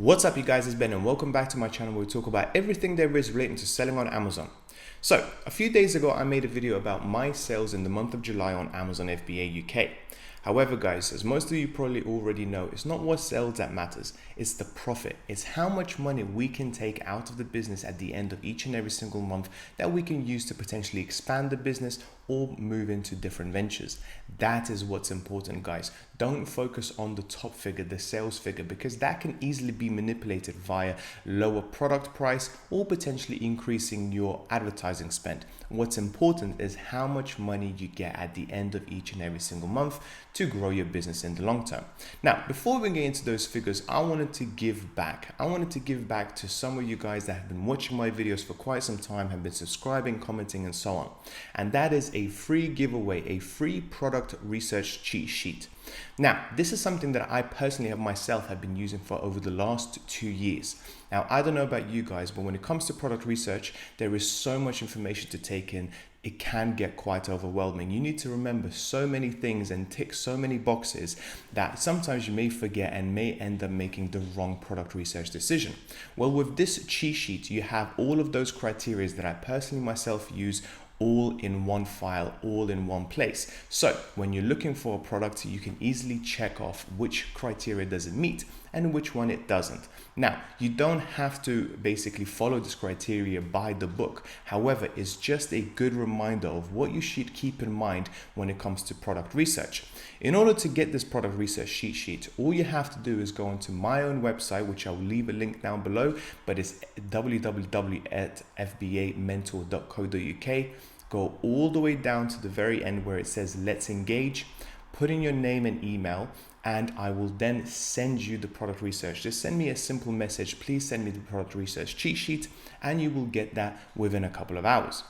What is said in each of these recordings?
What's up you guys, it's Ben and welcome back to my channel where we talk about everything there is relating to selling on Amazon. So a few days ago I made a video about my sales in the month of July on Amazon FBA UK. However guys, as most of you probably already know, it's not what sells that matters, it's the profit. It's how much money we can take out of the business at the end of each and every single month that we can use to potentially expand the business or move into different ventures. That is what's important guys. Don't focus on the top figure, the sales figure, because that can easily be manipulated via lower product price or potentially increasing your advertising spend. What's important is how much money you get at the end of each and every single month to grow your business in the long term. Now, before we get into those figures, I wanted to give back. I wanted to give back to some of you guys that have been watching my videos for quite some time, have been subscribing, commenting, and so on. And that is a free giveaway, a free product research cheat sheet. Now, this is something that I personally have been using for over the last 2 years. Now, I don't know about you guys, but when it comes to product research, there is so much information to take in. It can get quite overwhelming. You need to remember so many things and tick so many boxes that sometimes you may forget and may end up making the wrong product research decision. Well, with this cheat sheet, you have all of those criteria that I personally myself use all in one file, all in one place. So when you're looking for a product, you can easily check off which criteria does it meet and which one it doesn't. Now, you don't have to basically follow this criteria by the book. However, it's just a good reminder of what you should keep in mind when it comes to product research. In order to get this product research cheat sheet, all you have to do is go onto my own website, which I'll leave a link down below, but it's www.fbamentor.co.uk. Go all the way down to the very end where it says let's engage, put in your name and email, and I will then send you the product research. Just send me a simple message, please send me the product research cheat sheet, and you will get that within a couple of hours.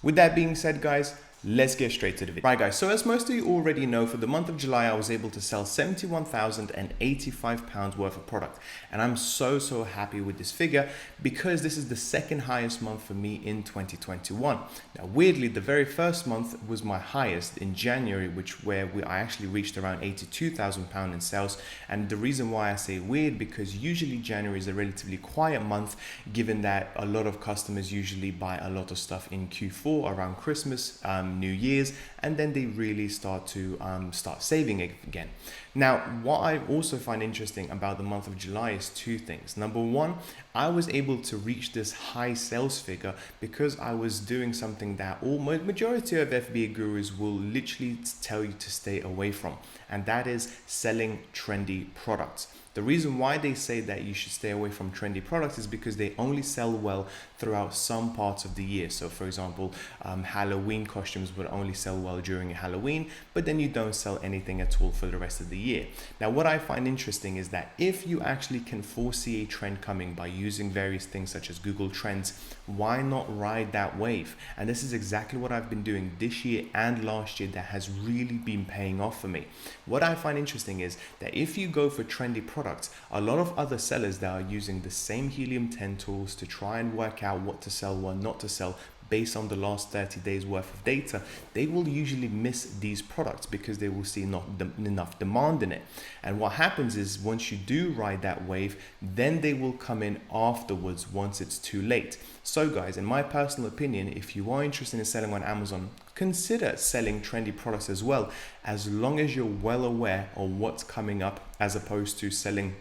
With that being said guys, let's get straight to the video. Right guys, so as most of you already know, for the month of July, I was able to sell £71,085 worth of product. And I'm so happy with this figure because this is the second highest month for me in 2021. Now, weirdly, the very first month was my highest in January, I actually reached around £82,000 in sales. And the reason why I say weird, because usually January is a relatively quiet month, given that a lot of customers usually buy a lot of stuff in Q4 around Christmas, New Year's, and then they really start to start saving again. Now, what I also find interesting about the month of July is two things. Number one, I was able to reach this high sales figure because I was doing something that majority of FBA gurus will literally tell you to stay away from, and that is selling trendy products. The reason why they say that you should stay away from trendy products is because they only sell well throughout some parts of the year. So for example, Halloween costumes would only sell well during Halloween, but then you don't sell anything at all for the rest of the year. Now, what I find interesting is that if you actually can foresee a trend coming by using various things such as Google Trends, why not ride that wave? And this is exactly what I've been doing this year and last year that has really been paying off for me. What I find interesting is that if you go for trendy products, a lot of other sellers that are using the same Helium 10 tools to try and work out what to sell, what not to sell, based on the last 30 days worth of data, they will usually miss these products because they will see not enough demand in it. And what happens is once you do ride that wave, then they will come in afterwards once it's too late. So guys, in my personal opinion, if you are interested in selling on Amazon, consider selling trendy products as well, as long as you're well aware of what's coming up, as opposed to selling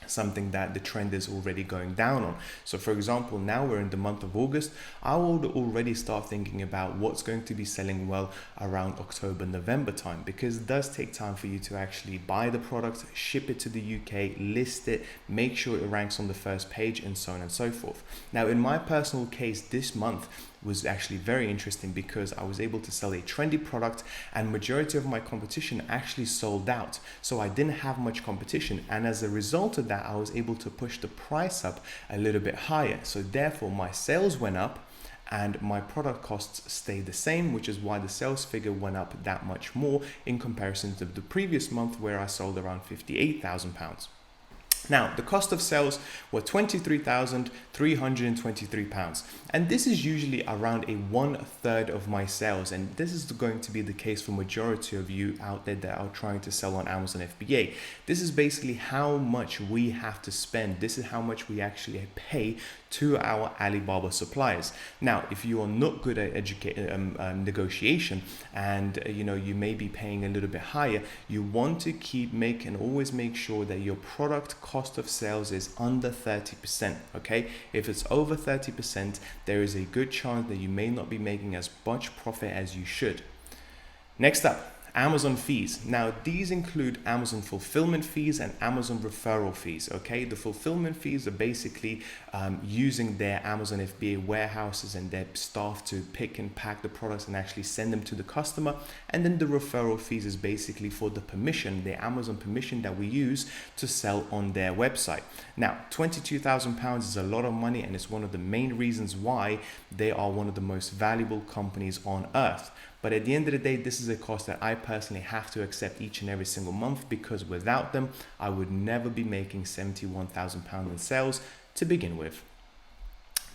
something that the trend is already going down on. So for example, now we're in the month of August, I would already start thinking about what's going to be selling well around October, November time, because it does take time for you to actually buy the product, ship it to the UK, list it, make sure it ranks on the first page, and so on and so forth. Now, in my personal case, this month was actually very interesting because I was able to sell a trendy product and majority of my competition actually sold out. So I didn't have much competition, and as a result of that, I was able to push the price up a little bit higher. So therefore my sales went up and my product costs stayed the same, which is why the sales figure went up that much more in comparison to the previous month where I sold around £58,000. Now, the cost of sales were £23,323. And this is usually around a 1/3 of my sales. And this is going to be the case for majority of you out there that are trying to sell on Amazon FBA. This is basically how much we have to spend. This is how much we actually pay to our Alibaba suppliers. Now, if you are not good at negotiation and you may be paying a little bit higher, you want to always make sure that your product cost of sales is under 30%. Okay, if it's over 30%, there is a good chance that you may not be making as much profit as you should. Next up, Amazon fees. Now, these include Amazon fulfillment fees and Amazon referral fees. Okay, the fulfillment fees are basically using their Amazon FBA warehouses and their staff to pick and pack the products and actually send them to the customer. And then the referral fees is basically for the permission, the Amazon permission that we use to sell on their website. Now, £22,000 is a lot of money, and it's one of the main reasons why they are one of the most valuable companies on earth. But at the end of the day, this is a cost that I personally have to accept each and every single month, because without them, I would never be making £71,000 in sales to begin with.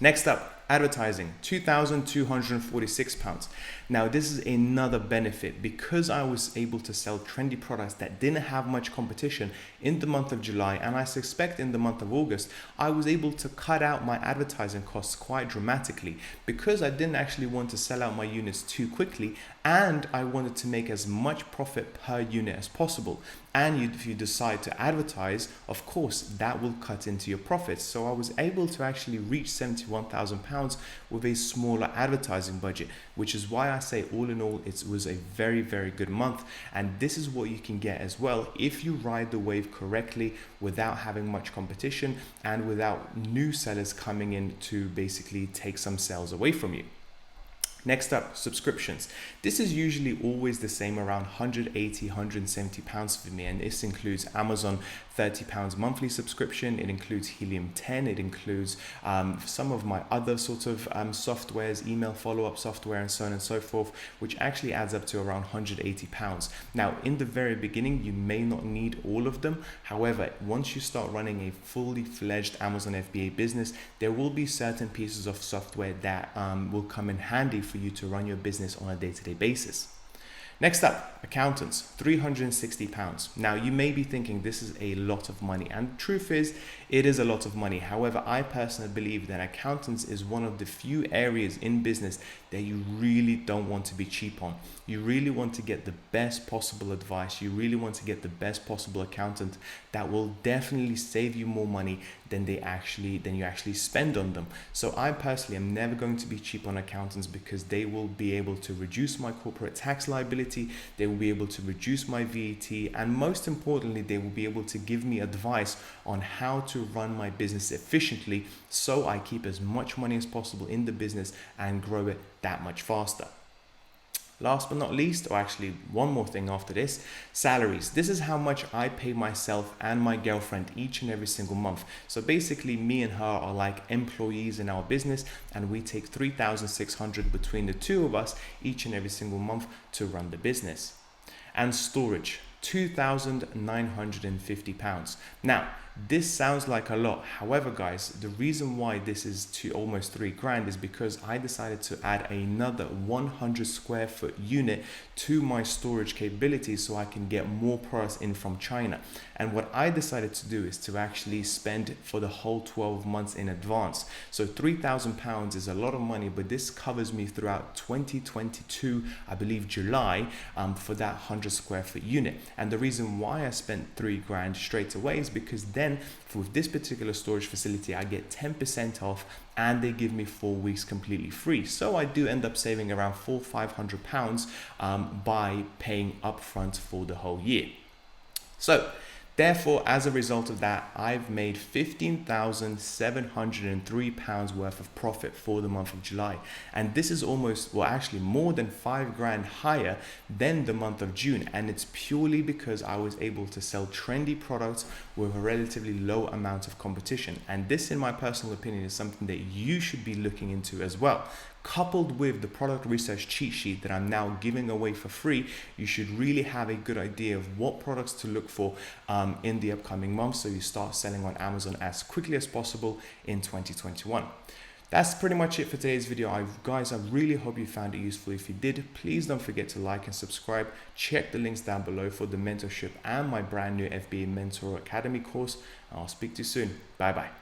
Next up, advertising, £2,246. Now, this is another benefit because I was able to sell trendy products that didn't have much competition in the month of July, and I suspect in the month of August, I was able to cut out my advertising costs quite dramatically because I didn't actually want to sell out my units too quickly, and I wanted to make as much profit per unit as possible. And if you decide to advertise, of course, that will cut into your profits. So I was able to actually reach £71,000 with a smaller advertising budget, which is why I say all in all, it was a very, very good month. And this is what you can get as well if you ride the wave correctly without having much competition and without new sellers coming in to basically take some sales away from you. Next up, subscriptions. This is usually always the same, around £180, £170 for me, and this includes Amazon £30 monthly subscription. It includes Helium 10. It includes some of my other sort of softwares, email follow-up software, and so on and so forth, which actually adds up to around £180. Now, in the very beginning, you may not need all of them. However, once you start running a fully fledged Amazon FBA business, there will be certain pieces of software that will come in handy for you to run your business on a day-to-day basis. Next up, accountants, £360. Now, you may be thinking this is a lot of money, and the truth is, it is a lot of money. However, I personally believe that accountants is one of the few areas in business that you really don't want to be cheap on. You really want to get the best possible advice. You really want to get the best possible accountant that will definitely save you more money than you actually spend on them. So I personally am never going to be cheap on accountants because they will be able to reduce my corporate tax liability, they will be able to reduce my VAT, and most importantly, they will be able to give me advice on how to run my business efficiently so I keep as much money as possible in the business and grow it that much faster. Last but not least, or actually one more thing after this, salaries. This is how much I pay myself and my girlfriend each and every single month. So basically, me and her are like employees in our business, and we take $3,600 between the two of us each and every single month to run the business. And storage, £2,950. Now, this sounds like a lot. However, guys, the reason why this is to almost £3,000 is because I decided to add another 100 square foot unit to my storage capabilities so I can get more products in from China. And what I decided to do is to actually spend for the whole 12 months in advance. So £3,000 is a lot of money, but this covers me throughout 2022, I believe July, for that 100 square foot unit. And the reason why I spent $3,000 straight away is because then with this particular storage facility, I get 10% off and they give me 4 weeks completely free. So I do end up saving around £400-500 by paying upfront for the whole year. So therefore, as a result of that, I've made £15,703 worth of profit for the month of July. And this is actually more than £5,000 higher than the month of June. And it's purely because I was able to sell trendy products with a relatively low amount of competition. And this, in my personal opinion, is something that you should be looking into as well. coupled with the product research cheat sheet that I'm now giving away for free, you should really have a good idea of what products to look for in the upcoming months, so you start selling on Amazon as quickly as possible in 2021. That's pretty much it for today's video. Guys, I really hope you found it useful. If you did, please don't forget to like and subscribe. Check the links down below for the mentorship and my brand new FBA Mentor Academy course. I'll speak to you soon. Bye bye.